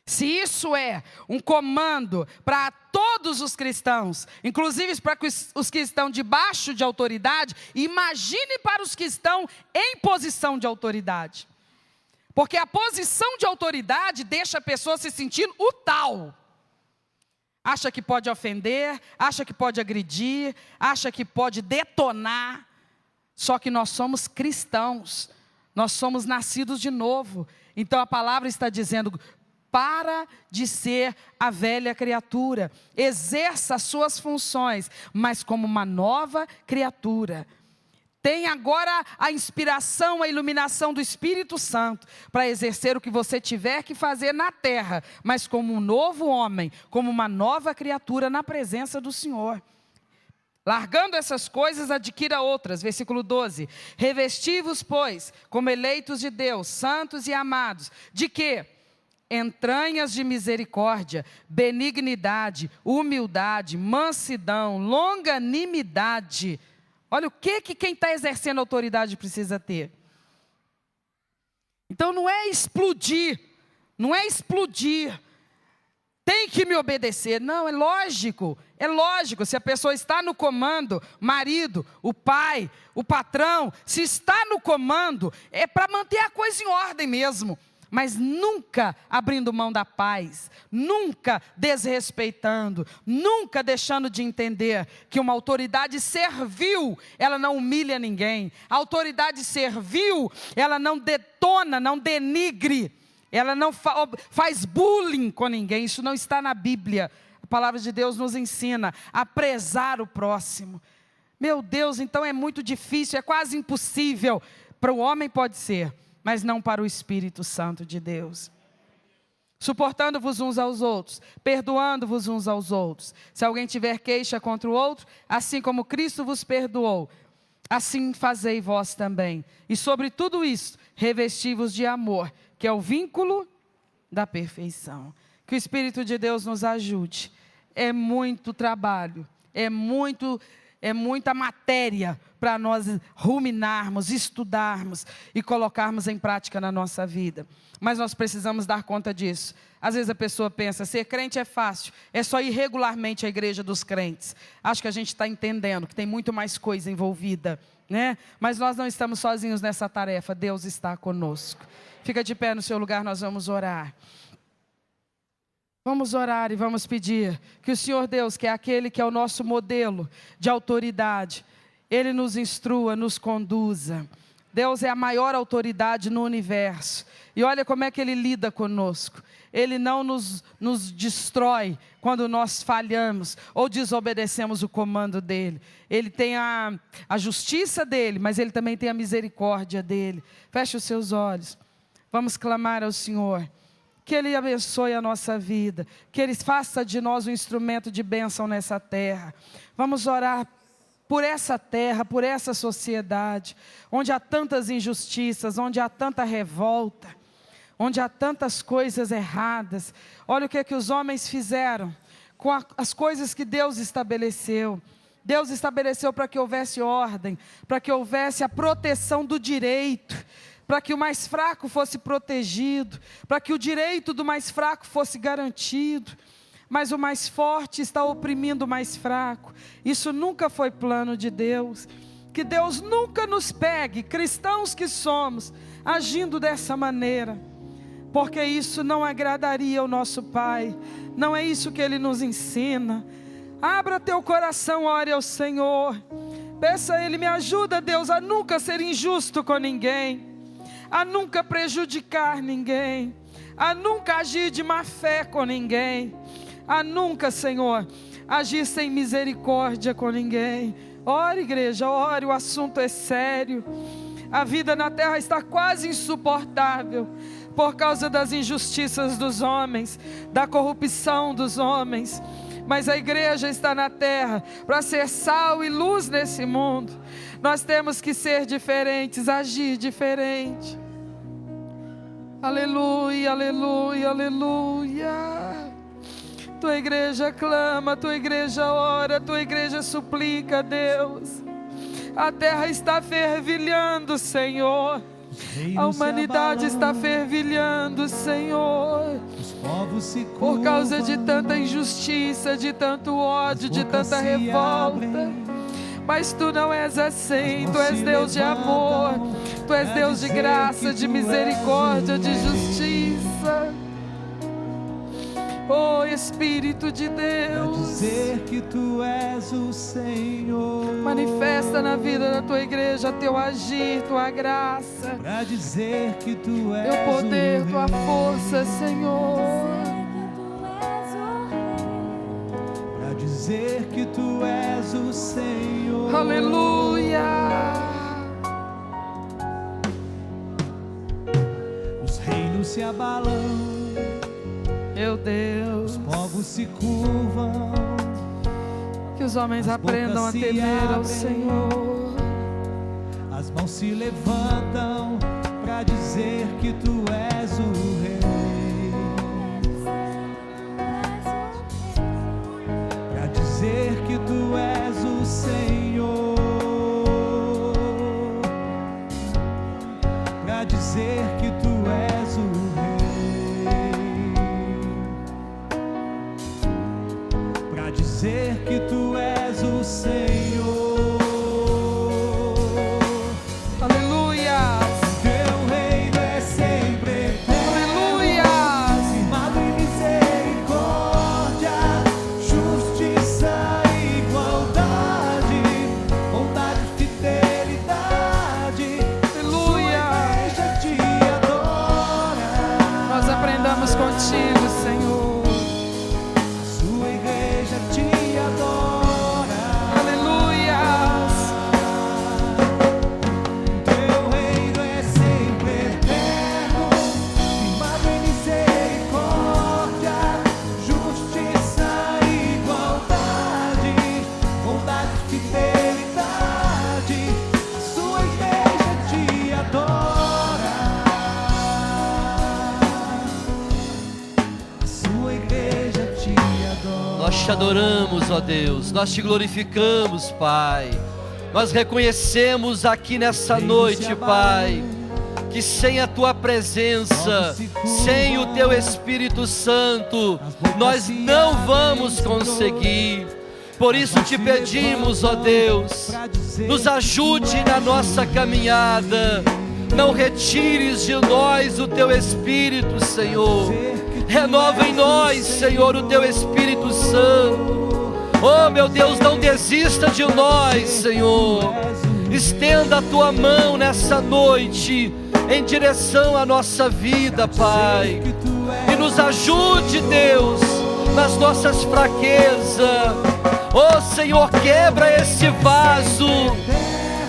Se isso é um comando para todos os cristãos, inclusive para os que estão debaixo de autoridade, imagine para os que estão em posição de autoridade. Porque a posição de autoridade deixa a pessoa se sentindo o tal. Acha que pode ofender, acha que pode agredir, acha que pode detonar. Só que nós somos cristãos, nós somos nascidos de novo. Então a palavra está dizendo: para de ser a velha criatura, exerça as suas funções, mas como uma nova criatura. Tem agora a inspiração, a iluminação do Espírito Santo, para exercer o que você tiver que fazer na terra, mas como um novo homem, como uma nova criatura na presença do Senhor. Largando essas coisas, adquira outras. Versículo 12. Revesti-vos, pois, como eleitos de Deus, santos e amados. De quê? Entranhas de misericórdia, benignidade, humildade, mansidão, longanimidade. Olha o que quem está exercendo autoridade precisa ter. Então não é explodir, tem que me obedecer. Não, é lógico, se a pessoa está no comando, marido, o pai, o patrão, se está no comando, é para manter a coisa em ordem mesmo. Mas nunca abrindo mão da paz, nunca desrespeitando, nunca deixando de entender que uma autoridade servil, ela não humilha ninguém. A autoridade servil, ela não detona, não denigre, ela não faz bullying com ninguém. Isso não está na Bíblia. A palavra de Deus nos ensina a prezar o próximo. Meu Deus, então é muito difícil, é quase impossível. Para o homem pode ser, mas não para o Espírito Santo de Deus. Suportando-vos uns aos outros, perdoando-vos uns aos outros. Se alguém tiver queixa contra o outro, assim como Cristo vos perdoou, assim fazei vós também. E sobre tudo isso, revesti-vos de amor, que é o vínculo da perfeição. Que o Espírito de Deus nos ajude. É muito trabalho, é muita matéria para nós ruminarmos, estudarmos e colocarmos em prática na nossa vida. Mas nós precisamos dar conta disso. Às vezes a pessoa pensa, ser crente é fácil, é só ir regularmente à igreja dos crentes. Acho que a gente está entendendo que tem muito mais coisa envolvida, né? Mas nós não estamos sozinhos nessa tarefa, Deus está conosco. Fica de pé no seu lugar, nós vamos orar. Vamos orar e vamos pedir que o Senhor Deus, que é aquele que é o nosso modelo de autoridade, Ele nos instrua, nos conduza. Deus é a maior autoridade no universo. E olha como é que Ele lida conosco. Ele não nos destrói quando nós falhamos ou desobedecemos o comando dEle. Ele tem a justiça dEle, mas Ele também tem a misericórdia dEle. Feche os seus olhos. Vamos clamar ao Senhor. Que Ele abençoe a nossa vida, que Ele faça de nós um instrumento de bênção nessa terra. Vamos orar por essa terra, por essa sociedade, onde há tantas injustiças, onde há tanta revolta, onde há tantas coisas erradas. Olha o que é que os homens fizeram com as coisas que Deus estabeleceu. Deus estabeleceu para que houvesse ordem, para que houvesse a proteção do direito, para que o mais fraco fosse protegido, para que o direito do mais fraco fosse garantido. Mas o mais forte está oprimindo o mais fraco. Isso nunca foi plano de Deus. Que Deus nunca nos pegue, cristãos que somos, agindo dessa maneira, porque isso não agradaria ao nosso Pai. Não é isso que Ele nos ensina. Abra teu coração, ore ao Senhor. Peça a Ele, me ajuda, Deus, a nunca ser injusto com ninguém, a nunca prejudicar ninguém, a nunca agir de má fé com ninguém, a nunca, Senhor, agir sem misericórdia com ninguém. Ore, igreja, ore, o assunto é sério. A vida na terra está quase insuportável por causa das injustiças dos homens, da corrupção dos homens. Mas a igreja está na terra para ser sal e luz nesse mundo. Nós temos que ser diferentes, agir diferente. Aleluia, aleluia, aleluia. Tua igreja clama, tua igreja ora, tua igreja suplica a Deus. A terra está fervilhando, Senhor. A humanidade está fervilhando, Senhor, por causa de tanta injustiça, de tanto ódio, de tanta revolta. Mas Tu não és assim. Tu és Deus de amor, Tu és Deus de graça, de misericórdia, de justiça. Oh Espírito de Deus, pra dizer que Tu és o Senhor, manifesta na vida da Tua igreja Teu agir, Tua graça, pra dizer que Tu és Teu poder, o Rei, Tua força, Senhor. pra dizer que Tu és o Senhor. Aleluia. Os reinos se abalam, Meu Deus, os povos se curvam, que os homens as aprendam a bocas se temer ao abrem, Senhor. as mãos se levantam pra dizer que Tu és o Rei, pra dizer que Tu és o Senhor, pra dizer que Tu és o Rei. te adoramos, ó Deus, nós te glorificamos, Pai. Nós reconhecemos aqui nessa noite, Pai, que sem a Tua presença, sem o Teu Espírito Santo, nós não vamos conseguir. Por isso te pedimos, ó Deus, nos ajude na nossa caminhada. Não retires de nós o Teu Espírito, Senhor. Renova em nós, Senhor, o Teu Espírito Santo. Oh, meu Deus, não desista de nós, Senhor. Estenda a Tua mão nessa noite em direção à nossa vida, Pai. E nos ajude, Deus, nas nossas fraquezas. Oh, Senhor, quebra esse vaso.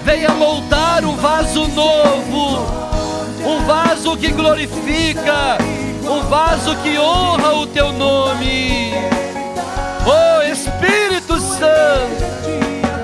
Venha moldar um vaso novo, um vaso que glorifica, um vaso que honra o Teu nome.